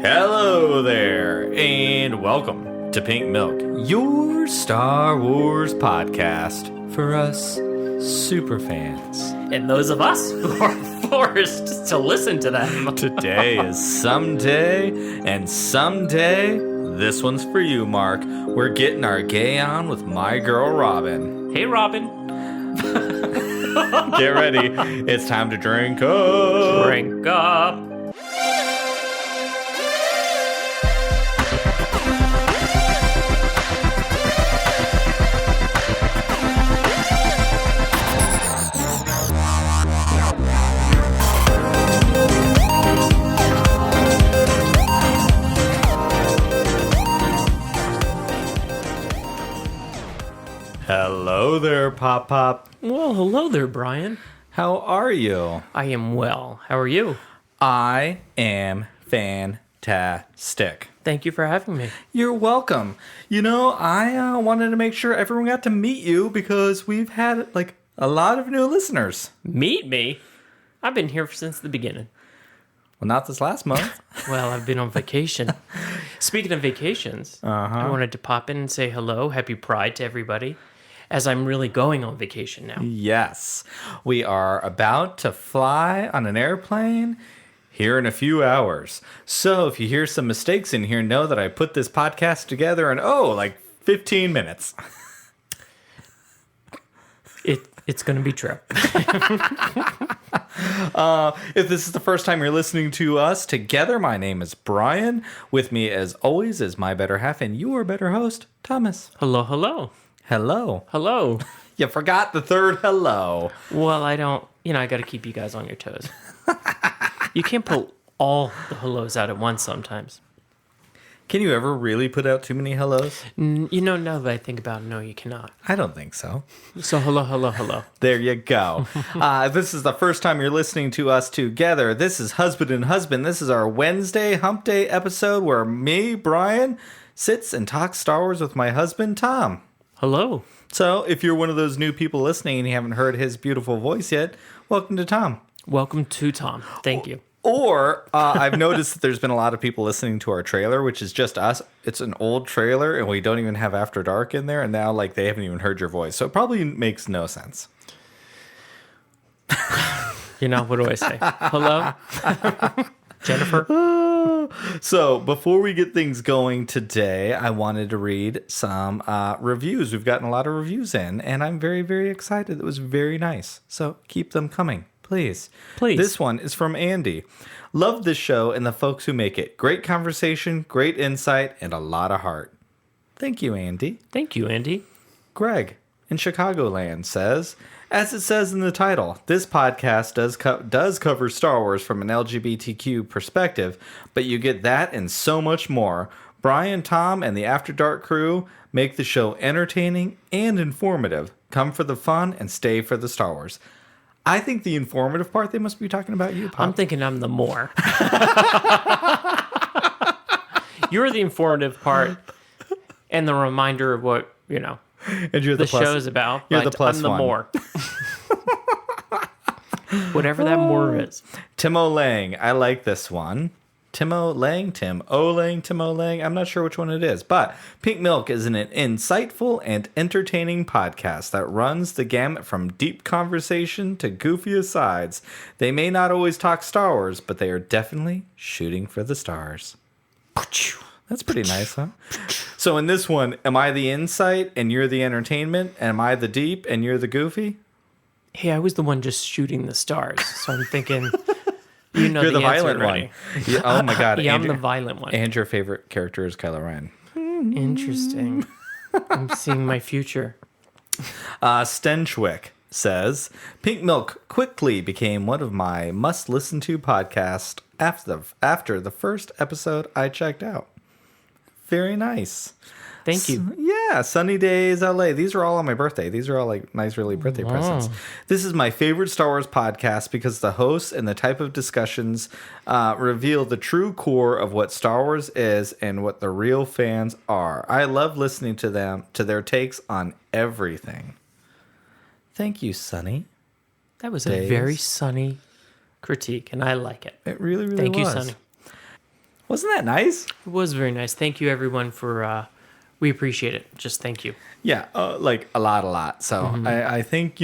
Hello there, and welcome to Pink Milk, your Star Wars podcast for us superfans. And those of us who are forced to listen to them. Today is someday, and someday, this one's for you, Mark. We're getting our gay on with my girl, Robin. Hey, Robin. Get ready. It's time to drink up. Drink up. Hello there, Pop Pop. Well, hello there, Brian. How are you? I am well. How are you? I am fantastic. Thank you for having me. You're welcome. You know, I wanted to make sure everyone got to meet you because we've had, a lot of new listeners. Meet me? I've been here since the beginning. Well, not this last month. Well, I've been on vacation. Speaking of vacations, I wanted to pop in and say hello, happy Pride to everybody, as I'm really going on vacation now. Yes. We are about to fly on an airplane here in a few hours. So if you hear some mistakes in here, know that I put this podcast together in, 15 minutes. It's going to be true. If this is the first time you're listening to us together, my name is Brian. With me, as always, is my better half and your better host, Thomas. Hello, hello. Hello. Hello. You forgot the third hello. Well, I don't, I got to keep you guys on your toes. You can't put all the hellos out at once sometimes. Can you ever really put out too many hellos? Now that I think about it, no, you cannot. I don't think so. So hello, hello, hello. There you go. This is the first time you're listening to us together. This is Husband and Husband. This is our Wednesday Hump Day episode where me, Brian, sits and talks Star Wars with my husband, Tom. Hello. So if you're one of those new people listening and you haven't heard his beautiful voice yet, welcome to Tom. Welcome to Tom. Thank you. Or I've noticed that there's been a lot of people listening to our trailer, which is just us. It's an old trailer, and we don't even have After Dark in there. And now, they haven't even heard your voice. So it probably makes no sense. What do I say? Hello? Jennifer? So before we get things going today, I wanted to read some reviews. We've gotten a lot of reviews in, and I'm very, very excited. It was very nice. So keep them coming. Please. This one is from Andy. Love this show and the folks who make it. Great conversation, great insight, and a lot of heart. Thank you, Andy. Thank you, Andy. Greg in Chicagoland says, as it says in the title, this podcast does cover Star Wars from an LGBTQ perspective, but you get that and so much more. Bryan, Tom, and the After Dark crew make the show entertaining and informative. Come for the fun and stay for the Star Wars. I think the informative part, they must be talking about you, Pop. I'm thinking I'm the more. You're the informative part and the reminder of what, and you're the plus, show's about. You're the plus I'm the one. more. Whatever that more is. Timo Lang, I like this one. Timo Lang, Tim Olang, Timo Lang. I'm not sure which one it is, but Pink Milk is an insightful and entertaining podcast that runs the gamut from deep conversation to goofy asides. They may not always talk Star Wars, but they are definitely shooting for the stars. That's pretty nice, huh? So in this one, am I the insight and you're the entertainment? Am I the deep and you're the goofy? Hey, I was the one just shooting the stars, so I'm thinking... You're the violent one. Yeah, oh my God. Yeah, I'm the violent one. And your favorite character is Kylo Ren. Interesting. I'm seeing my future. Stenchwick says, Pink Milk quickly became one of my must-listen-to podcasts after the first episode I checked out. Very nice. Thank you. Yeah, Sunny Days LA. These are all on my birthday. These are all nice, really birthday presents. This is my favorite Star Wars podcast because the hosts and the type of discussions reveal the true core of what Star Wars is and what the real fans are. I love listening to their takes on everything. Thank you, Sunny. That was a very sunny critique, and I like it. It really, really Thank was. you, Sunny. Wasn't that nice? It was very nice. Thank you, everyone, for. We appreciate it. Just thank you. Yeah, like a lot. So I think,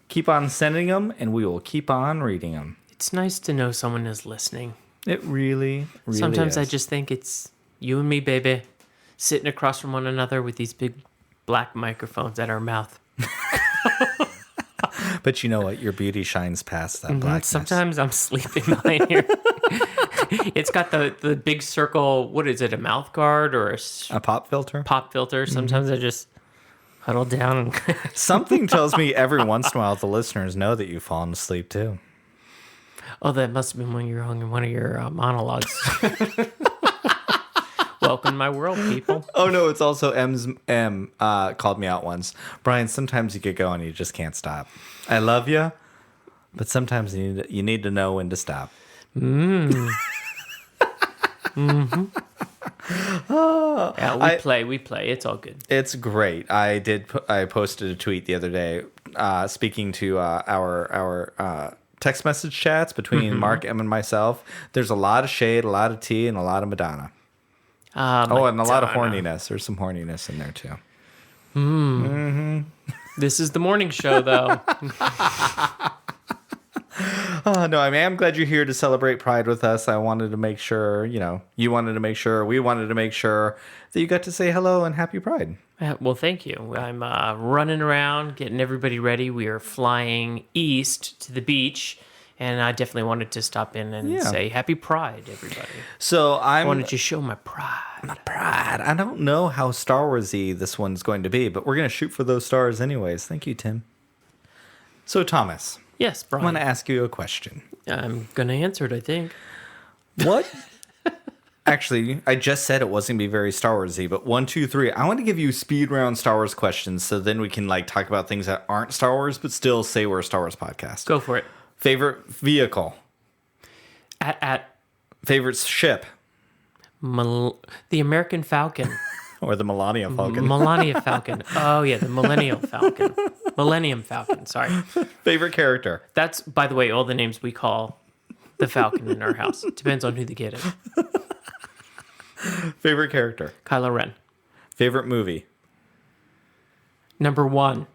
keep on sending them and we will keep on reading them. It's nice to know someone is listening. It really Sometimes is. I just think it's you and me, baby, sitting across from one another with these big black microphones at our mouth. But you know what? Your beauty shines past that blackness. Sometimes I'm sleeping behind here. It's got the big circle. What is it? A mouth guard or A pop filter? pop filter? Sometimes I just huddle down. And Something tells me every once in a while the listeners know that you've fallen asleep too. Oh, that must have been when you were on one of your monologues. Welcome to my world, people. Oh no, it's also M called me out once. Bryan, sometimes you get going, you just can't stop. I love you, but sometimes you need to know when to stop. Yeah, we play. It's all good. It's great. I posted a tweet the other day, speaking to our text message chats between Mark, M, and myself. There's a lot of shade, a lot of tea, and a lot of Madonna. And a lot of horniness. There's some horniness in there too. This is the morning show, though. Oh, no, I mean, I'm glad you're here to celebrate Pride with us. I wanted to make sure, you wanted to make sure, we wanted to make sure that you got to say hello and happy Pride. Well, thank you. I'm running around, getting everybody ready. We are flying east to the beach, and I definitely wanted to stop in and say happy Pride, everybody. So I wanted to show my pride. I don't know how Star Wars-y this one's going to be, but we're going to shoot for those stars anyways. Thank you, Tim. So, Thomas. Yes, Bryan. I want to ask you a question. I'm going to answer it, I think. What? Actually, I just said it wasn't going to be very Star Wars-y, but 1, 2, 3. I want to give you speed round Star Wars questions so then we can talk about things that aren't Star Wars, but still say we're a Star Wars podcast. Go for it. Favorite vehicle? At Favorite ship? the American Falcon. Or the Melania Falcon? Melania Falcon. Oh, yeah, the Millennial Falcon. Millennium Falcon, sorry. Favorite character? That's, by the way, all the names we call the Falcon in our house. Depends on who the kid is. Favorite character? Kylo Ren. Favorite movie? Number 1.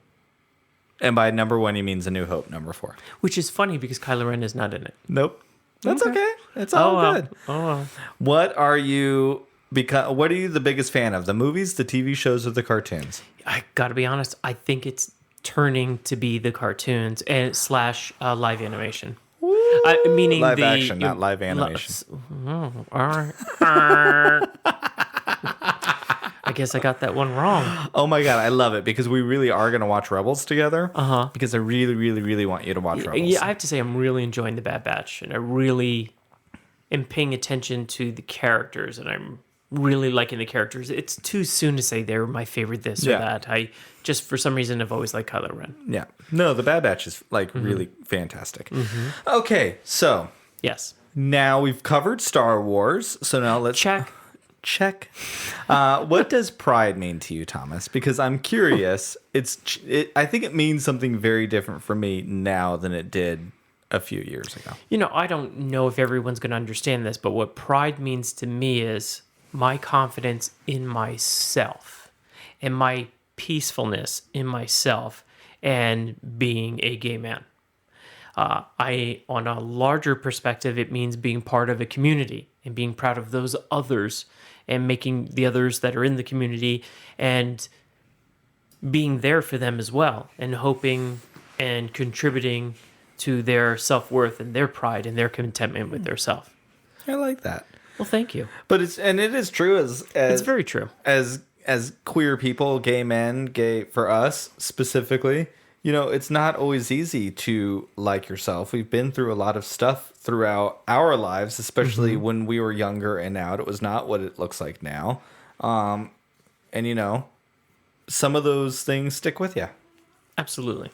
And by number 1, he means A New Hope, number 4. Which is funny because Kylo Ren is not in it. Nope. That's okay. It's all good. Oh, well. What are you the biggest fan of? The movies, the TV shows, or the cartoons? I gotta be honest, I think it's turning to be the cartoons and / live animation. Meaning live the action, not live animation. I guess I got that one wrong. Oh my god, I love it because we really are going to watch Rebels together. Uh-huh. Because I really, really, really want you to watch Rebels. Yeah, I have to say I'm really enjoying the Bad Batch, and I really am paying attention to the characters, and I'm really liking the characters. It's too soon to say they're my favorite this or that. I just, for some reason, have always liked Kylo Ren. Yeah. No, the Bad Batch is really fantastic. Okay, so. Yes. Now we've covered Star Wars, so now let's... Check. What does pride mean to you, Thomas? Because I'm curious. I think it means something very different for me now than it did a few years ago. I don't know if everyone's going to understand this, but what pride means to me is my confidence in myself and my peacefulness in myself and being a gay man. On a larger perspective, it means being part of a community and being proud of those others and making the others that are in the community and being there for them as well and hoping and contributing to their self-worth and their pride and their contentment with their self. I like that. Well, thank you. But it is true as it's very true. As queer people, gay men, for us specifically, it's not always easy to like yourself. We've been through a lot of stuff throughout our lives, especially when we were younger and out. It was not what it looks like now. And, some of those things stick with you. Absolutely.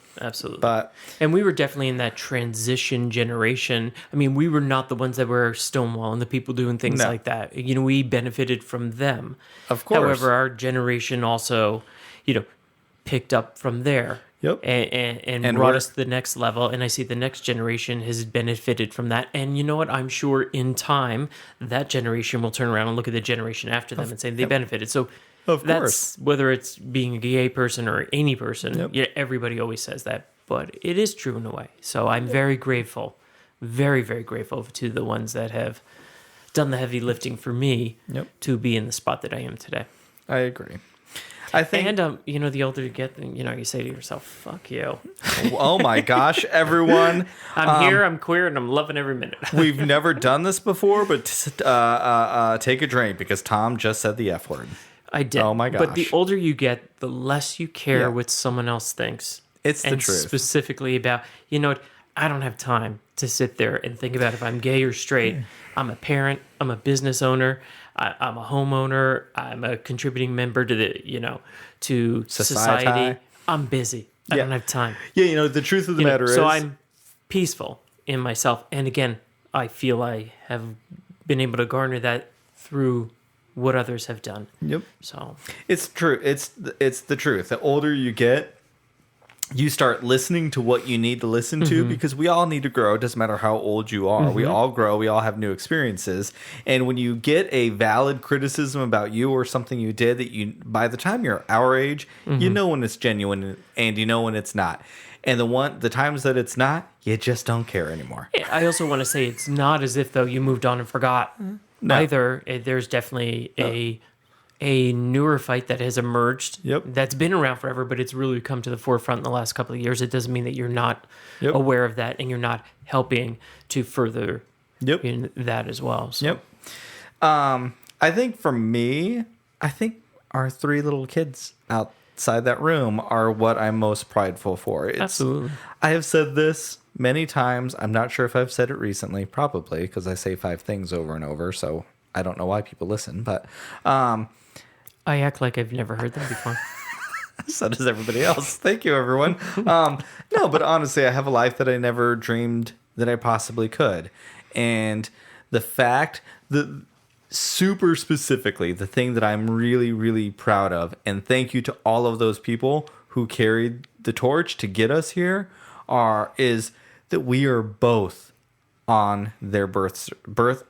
And we were definitely in that transition generation. I mean, we were not the ones that were stonewalling, the people doing things like that. We benefited from them. Of course. However, our generation also, picked up from there. Yep. and brought us to the next level. And I see the next generation has benefited from that. And you know what? I'm sure in time that generation will turn around and look at the generation after them and say they benefited. So Of that's course. whether it's being a gay person or any person. Yep. Yeah, everybody always says that, but it is true in a way. So I'm very grateful, very, very grateful to the ones that have done the heavy lifting for me to be in the spot that I am today. I agree. I think, and the older you get, you say to yourself, "Fuck you." oh my gosh, everyone! I'm here. I'm queer, and I'm loving every minute. We've never done this before, but take a drink because Tom just said the F word. I did. Oh my gosh! But the older you get, the less you care what someone else thinks. It's the truth. Specifically about, I don't have time to sit there and think about if I'm gay or straight. I'm a parent. I'm a business owner. I'm a homeowner. I'm a contributing member to to society. I'm busy. I don't have time. Yeah, the truth of the matter is... So I'm peaceful in myself. And again, I feel I have been able to garner that through what others have done. Yep. So it's true. It's the truth. The older you get, you start listening to what you need to listen to because we all need to grow. It doesn't matter how old you are. We all grow. We all have new experiences. And when you get a valid criticism about you or something you did that by the time you're our age, you know when it's genuine and you know when it's not. And the times that it's not, you just don't care anymore. I also want to say it's not as if though you moved on and forgot. No. Either there's definitely a newer fight that has emerged that's been around forever, but it's really come to the forefront in the last couple of years. It doesn't mean that you're not aware of that and you're not helping to further in that as well. So. I think for me, our 3 little kids outside that room are what I'm most prideful for. Absolutely. I have said this many times. I'm not sure if I've said it recently, probably because I say 5 things over and over, so I don't know why people listen, but I act like I've never heard that before. So does everybody else. Thank you, everyone. No, but honestly, I have a life that I never dreamed that I possibly could. And the fact that super specifically, the thing that I'm really, really proud of, and thank you to all of those people who carried the torch to get us here, is that we are both on their birth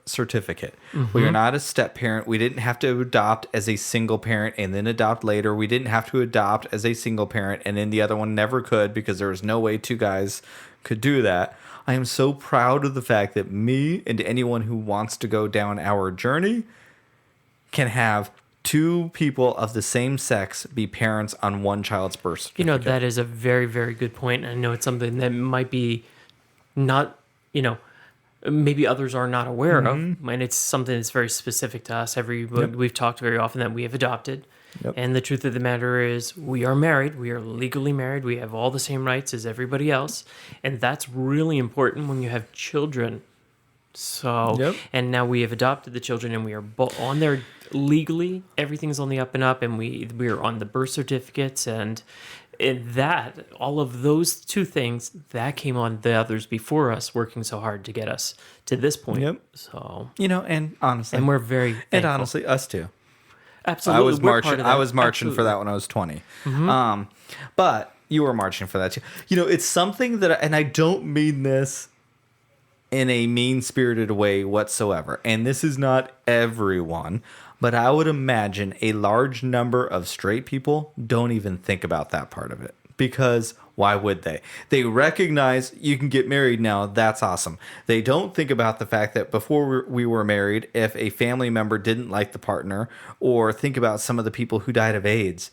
certificate. We are not a step parent. We didn't have to adopt as a single parent and then adopt later. We didn't have to adopt as a single parent and then the other one never could because there was no way 2 guys could do that. I am so proud of the fact that me and anyone who wants to go down our journey can have 2 people of the same sex be parents on one child's birth certificate. That is a very, very good point. I know it's something that might be not, maybe others are not aware of, and it's something that's very specific to us. We've talked very often that we have adopted, and the truth of the matter is we are married. We are legally married. We have all the same rights as everybody else, and that's really important when you have children. So, and now we have adopted the children, and we are on there legally. Everything's on the up and up, and we are on the birth certificates and that, all of those 2 things, that came on the others before us working so hard to get us to this point. So, and honestly, and we're very thankful. And honestly, us too. Absolutely. I was marching for that when I was 20. But you were marching for that too. It's something that, and I don't mean this in a mean-spirited way whatsoever. And this is not everyone, but I would imagine a large number of straight people don't even think about that part of it. Because why would they? They recognize you can get married now. That's awesome. They don't think about the fact that before we were married, if a family member didn't like the partner, or think about some of the people who died of AIDS,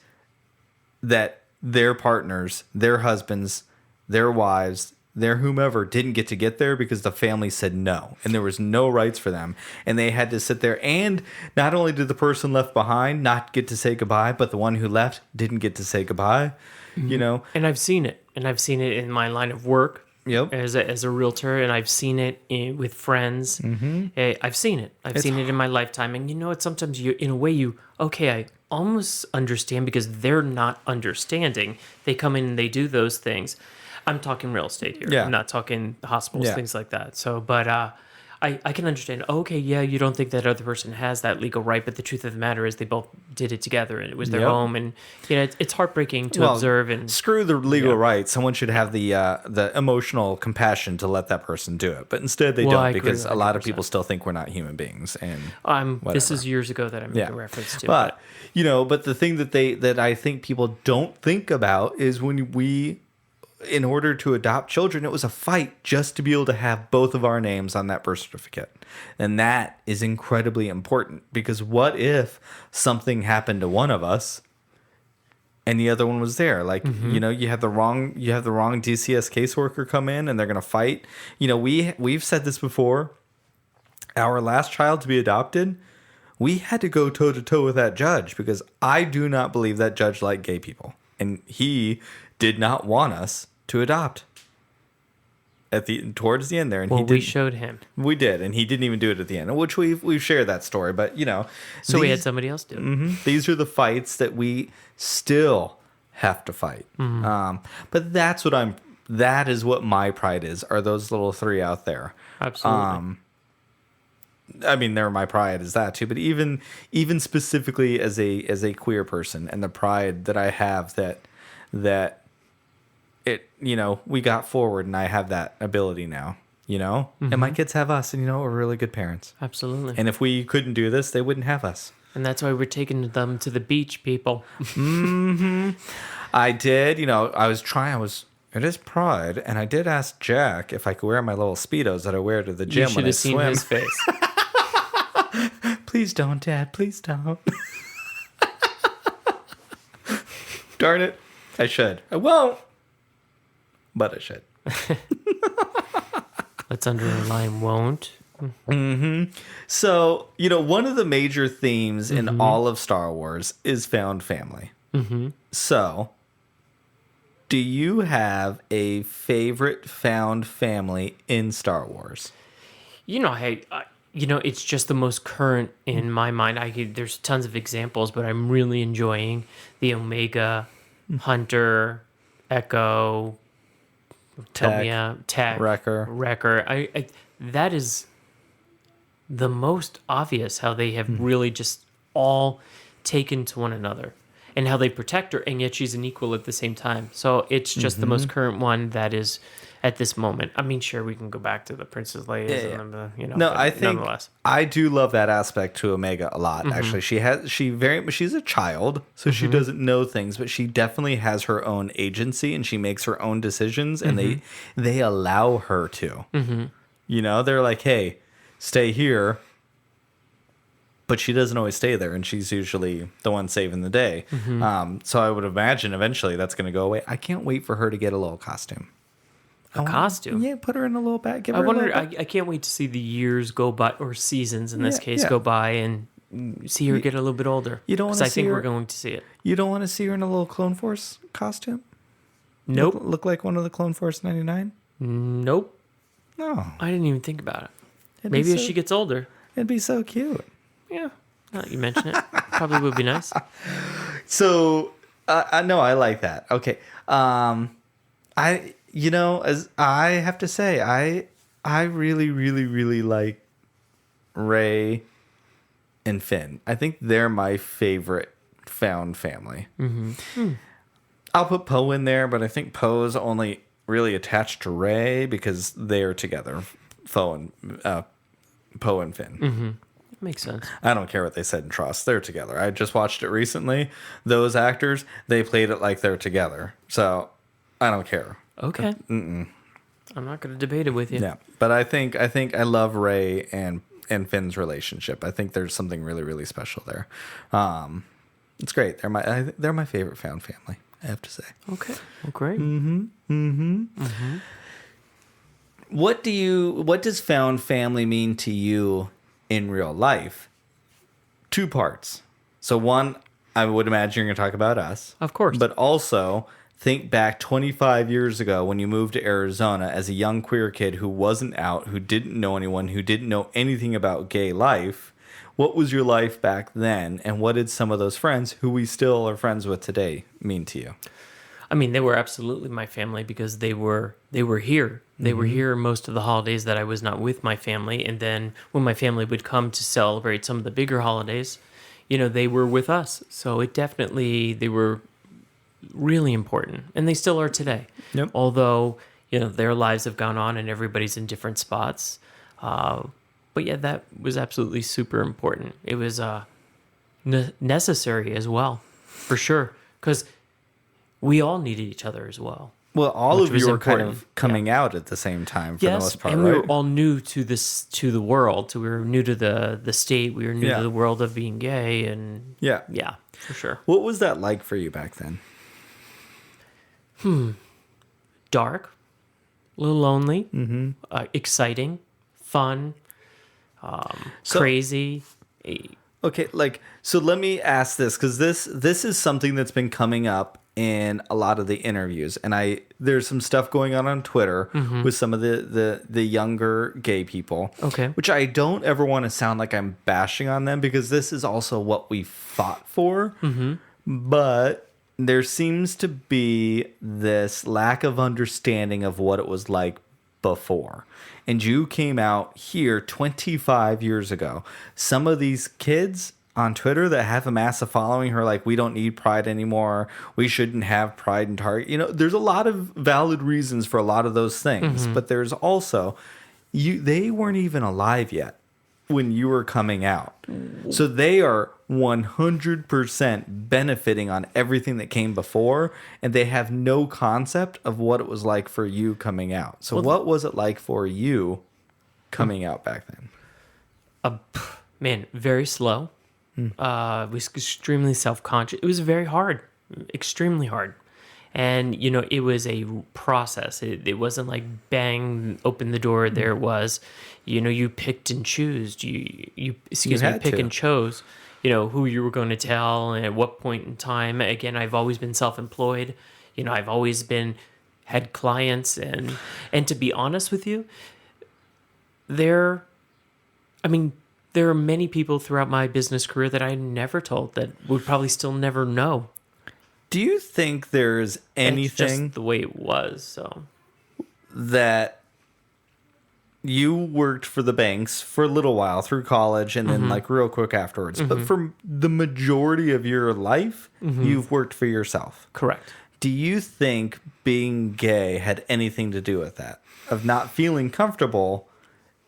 that their partners, their husbands, their wives, their whomever didn't get there because the family said no, and there was no rights for them, and they had to sit there. And not only did the person left behind not get to say goodbye, but the one who left didn't get to say goodbye. And I've seen it, in my line of work. As a realtor, and I've seen it with friends. I've seen it. I've seen it in my lifetime, and sometimes I almost understand because they're not understanding. They come in and they do those things. I'm talking real estate here. I'm not talking hospitals, things like that. So, but I can understand. Okay, yeah, you don't think that other person has that legal right, but the truth of the matter is they both did it together, and it was their Yep. home, and it's heartbreaking to observe. And screw the legal rights. Someone should have the emotional compassion to let that person do it, but instead they Well, I don't, agree because a lot of 100%. people still think we're not human beings. And this is years ago that I'm making reference to. but but the thing that I think people don't think about is when we, in order to adopt children, it was a fight just to be able to have both of our names on that birth certificate. And that is incredibly important, because what if something happened to one of us and the other one was there? Like, you have the wrong DCS caseworker come in and they're going to fight. We've said this before. Our last child to be adopted, we had to go toe to toe with that judge, because I do not believe that judge liked gay people. And he did not want us to adopt towards the end there. And we showed him. We did, and he didn't even do it at the end, which we've shared that story. But so we had somebody else do it. These are the fights that we still have to fight. But that is what my pride is. Are those little three out there? Absolutely. I mean, they're my pride is that too, but even specifically as a queer person, and the pride that I have that it, we got forward, and I have that ability now, and my kids have us, and we're really good parents. Absolutely. And if we couldn't do this, they wouldn't have us. And that's why we're taking them to the beach, people. I did, it is Pride, and I did ask Jack if I could wear my little Speedos that I wear to the gym when I swim. You should have seen his face. Please don't, Dad. Please don't. Darn it. I should. I won't. But I should. Let's underline won't. So, one of the major themes in all of Star Wars is found family. So, do you have a favorite found family in Star Wars? It's just the most current in my mind. There's tons of examples, but I'm really enjoying the Omega, Hunter, Echo, Tech, Wrecker. That is the most obvious, how they have really just all taken to one another, and how they protect her, and yet she's an equal at the same time. So it's just the most current one that is at this moment. I mean, sure, we can go back to the Princess Leia, No, I think nonetheless. I do love that aspect to Omega a lot. Actually, she's a child, so she doesn't know things, but she definitely has her own agency, and she makes her own decisions, and they allow her to. They're like, hey, stay here. But she doesn't always stay there, and she's usually the one saving the day. So I would imagine eventually that's going to go away. I can't wait for her to get a little costume. Costume? Yeah, put her in a little bag. I can't wait to see the years go by, or seasons in this case, go by, and see her get a little bit older. You don't want to see I think her, we're going to see it. You don't want to see her in a little Clone Force costume? Nope. Look like one of the Clone Force 99? Nope. No. I didn't even think about it. Maybe as she gets older. It'd be so cute. Yeah. Now that you mention it, probably would be nice. So, no, I like that. Okay. As I have to say, I really, really, really like Rey and Finn. I think they're my favorite found family. I'll put Poe in there, but I think Poe's only really attached to Rey because they're together, Poe and Finn. Makes sense. I don't care what they said in Trust. They're together. I just watched it recently. Those actors, they played it like they're together. So I don't care. Okay. I'm not going to debate it with you. Yeah, but I think I love Rey and Finn's relationship. I think there's something really, really special there. It's great. They're my favorite found family, I have to say. Okay. Well, great. What does found family mean to you in real life? Two parts. So one, I would imagine you're going to talk about us. Of course. But also think back 25 years ago when you moved to Arizona as a young queer kid who wasn't out, who didn't know anyone, who didn't know anything about gay life. What was your life back then? And what did some of those friends who we still are friends with today mean to you? I mean, they were absolutely my family because they were here. They were here most of the holidays that I was not with my family, and then when my family would come to celebrate some of the bigger holidays, they were with us. So they were really important, and they still are today. Yep. Although their lives have gone on and everybody's in different spots. But yeah, that was absolutely super important. It was necessary as well, for sure, because we all needed each other as well. Well, all of you were kind important. of coming out at the same time for the most part, and right? we were all new to the world. So we were new to the state. We were new to the world of being gay, and yeah, for sure. What was that like for you back then? Dark, a little lonely, exciting, fun, crazy. Okay, so let me ask this, because this is something that's been coming up in a lot of the interviews, and there's some stuff going on Twitter with some of the younger gay people. Okay. Which I don't ever want to sound like I'm bashing on them, because this is also what we fought for. But there seems to be this lack of understanding of what it was like before. And you came out here 25 years ago. Some of these kids on Twitter that have a massive following who are like, we don't need Pride anymore. We shouldn't have Pride and Target. There's a lot of valid reasons for a lot of those things. But there's also, they weren't even alive yet when you were coming out. So they are 100% benefiting on everything that came before, and they have no concept of what it was like for you coming out. So what was it like for you coming out back then? Man, very slow. Was extremely self-conscious. It was very hard, extremely hard. And, it was a process. It wasn't like bang, open the door, there it was. You picked and chose. You pick and chose, who you were going to tell and at what point in time. Again, I've always been self-employed. I've always had clients. And to be honest with you, there are many people throughout my business career that I never told that would probably still never know. Do you think there's anything It's just the way it was? So that you worked for the banks for a little while through college and then real quick afterwards, but for the majority of your life, you've worked for yourself. Correct. Do you think being gay had anything to do with that? Of not feeling comfortable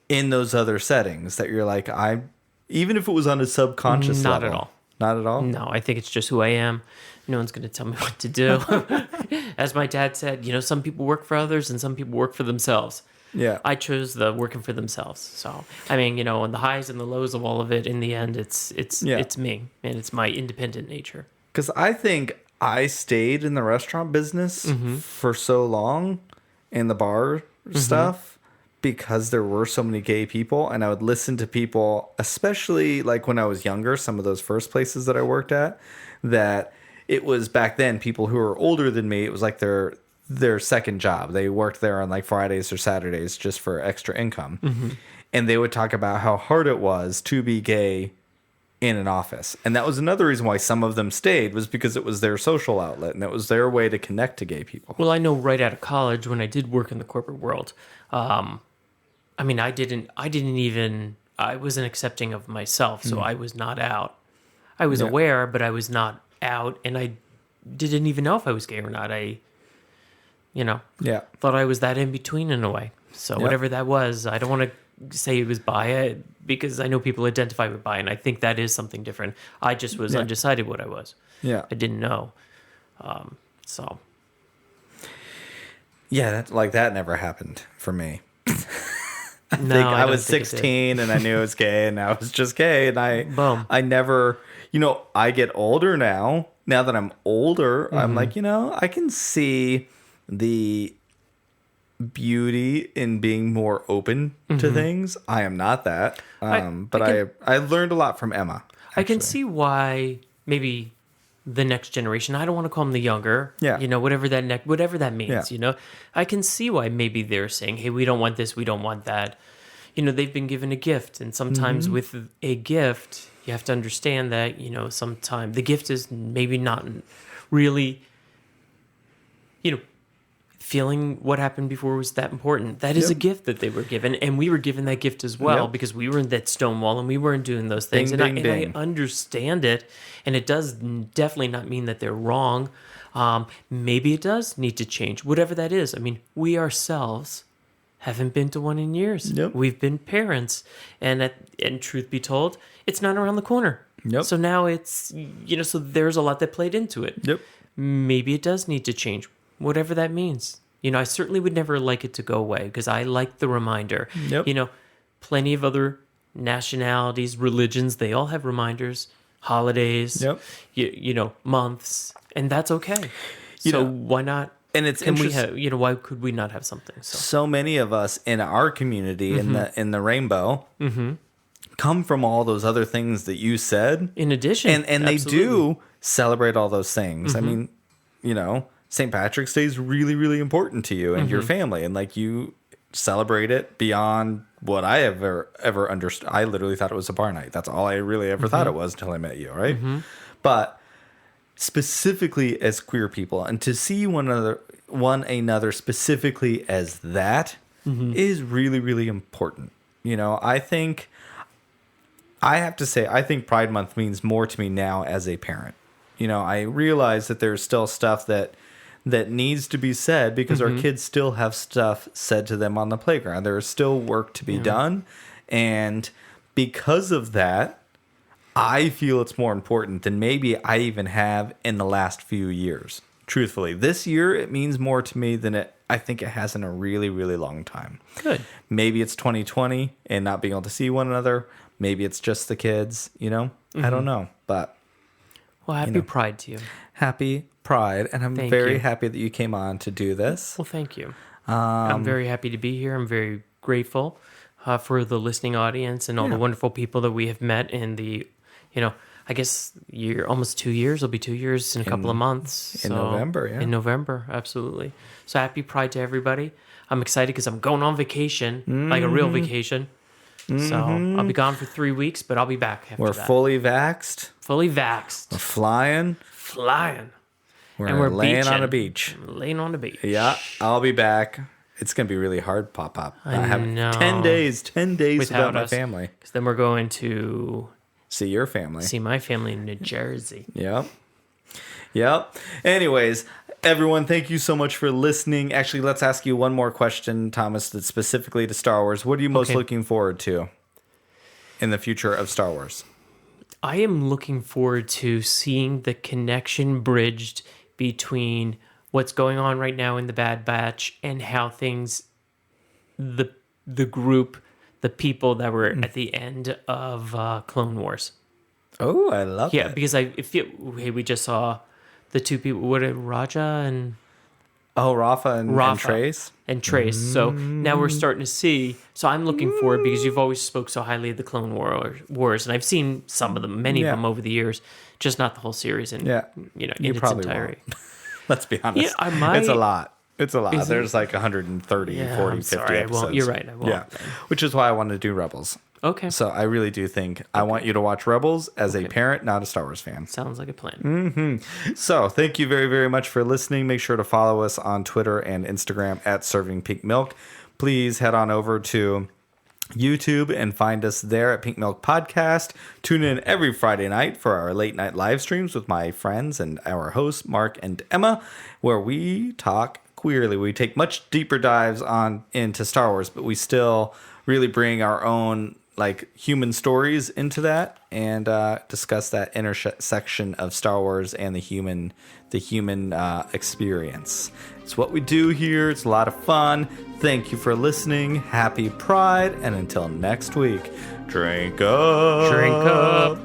in those other settings that you're like, even if it was on a subconscious level? Not at all. Not at all? No, I think it's just who I am. No one's going to tell me what to do. As my dad said, some people work for others and some people work for themselves. Yeah. I chose the working for themselves. So, and the highs and the lows of all of it, in the end, it's me, and it's my independent nature. Because I think I stayed in the restaurant business for so long, in the bar stuff, because there were so many gay people, and I would listen to people, especially like when I was younger, some of those first places that I worked at, that it was back then people who were older than me, it was like their second job. They worked there on like Fridays or Saturdays just for extra income. And they would talk about how hard it was to be gay in an office. And that was another reason why some of them stayed, was because it was their social outlet and it was their way to connect to gay people. Well, I know right out of college, when I did work in the corporate world, I wasn't accepting of myself, so I was not out. I was aware, but I was not out, and I didn't even know if I was gay or not. I thought I was that in between in a way. So whatever that was, I don't want to say it was bi, because I know people identify with bi, and I think that is something different. I just was undecided what I was. Yeah, I didn't know. So yeah, that never happened for me. I was 16 and I knew I was gay, and I was just gay, and I never, I get older now that I'm older, I'm like, I can see the beauty in being more open to things. I am not that. I learned a lot from Emma. Actually. I can see why maybe the next generation, I don't want to call them the younger, whatever that means, I can see why maybe they're saying, hey, we don't want this, we don't want that. They've been given a gift, and sometimes with a gift, you have to understand that, sometimes the gift is maybe not really feeling what happened before was that important. That is a gift that they were given, and we were given that gift as well because we were in that Stonewall and we weren't doing those things. Ding, And ding. I understand it, and it does definitely not mean that they're wrong. Maybe it does need to change, whatever that is. I mean, we ourselves haven't been to one in years. Yep. We've been parents, and truth be told, it's not around the corner. Yep. So now it's, so there's a lot that played into it. Yep. Maybe it does need to change, whatever that means. I certainly would never like it to go away because I like the reminder. Yep. Plenty of other nationalities, religions, they all have reminders, holidays, months, and that's okay. So why not? And it's Can we interesting. have, why could we not have something? So many of us in our community in the rainbow come from all those other things that you said. In addition, And they do celebrate all those things. I mean, St. Patrick's Day is really, really important to you and your family. And like you celebrate it beyond what I ever understood. I literally thought it was a bar night. That's all I really ever thought it was until I met you, right? But specifically as queer people, and to see one another specifically as that is really, really important. I think Pride Month means more to me now as a parent. I realize that there's still stuff that needs to be said because our kids still have stuff said to them on the playground. There is still work to be done. And because of that, I feel it's more important than maybe I even have in the last few years. Truthfully, this year, it means more to me than I think it has in a really, really long time. Good. Maybe it's 2020 and not being able to see one another. Maybe it's just the kids, I don't know. But Well, happy Pride to you. happy Pride, and I'm Thank very you. happy that you came on to do this. Well, thank you. I'm very happy to be here. I'm very grateful for the listening audience and all the wonderful people that we have met in the, I guess almost 2 years. It'll be 2 years in a couple of months. In November, yeah. In November, absolutely. So happy Pride to everybody. I'm excited because I'm going on vacation, like a real vacation. So I'll be gone for 3 weeks, but I'll be back after We're that. fully vaxxed. Fully vaxxed. We're flying. We're laying on beaching. a beach. Laying on the beach. Yeah, I'll be back. It's going to be really hard, Pop. I have know. 10 days without my us. family. Because then we're going to See your family. see my family in New Jersey. Yep. Anyways, everyone, thank you so much for listening. Actually, let's ask you one more question, Thomas, that's specifically to Star Wars. What are you most looking forward to in the future of Star Wars? I am looking forward to seeing the connection bridged between what's going on right now in the Bad Batch and how things, the group, the people that were at the end of Clone Wars. Oh, I love Yeah, it. because we just saw the two people, Raja and Rafa and Trace. and Trace. So now we're starting to see. So I'm looking forward because you've always spoke so highly of the Clone Wars, and I've seen some of them, many of them over the years, just not the whole series. And in its probably entirety. Let's be honest. Yeah, I might. It's a lot. Is There's like 130, 40, 50 sorry, episodes. Well, you're right. I won't. Yeah, which is why I wanted to do Rebels. Okay. So I really do think I want you to watch Rebels as a parent, not a Star Wars fan. Sounds like a plan. So thank you very, very much for listening. Make sure to follow us on Twitter and Instagram at servingpinkmilk. Please head on over to YouTube and find us there at Pink Milk Podcast. Tune in every Friday night for our late night live streams with my friends and our hosts, Mark and Emma, where we talk queerly. We take much deeper dives into Star Wars, but we still really bring our own human stories into that and discuss that intersection of Star Wars and the human experience. It's what we do here. It's a lot of fun. Thank you for listening. Happy Pride, and until next week, drink up. Drink up.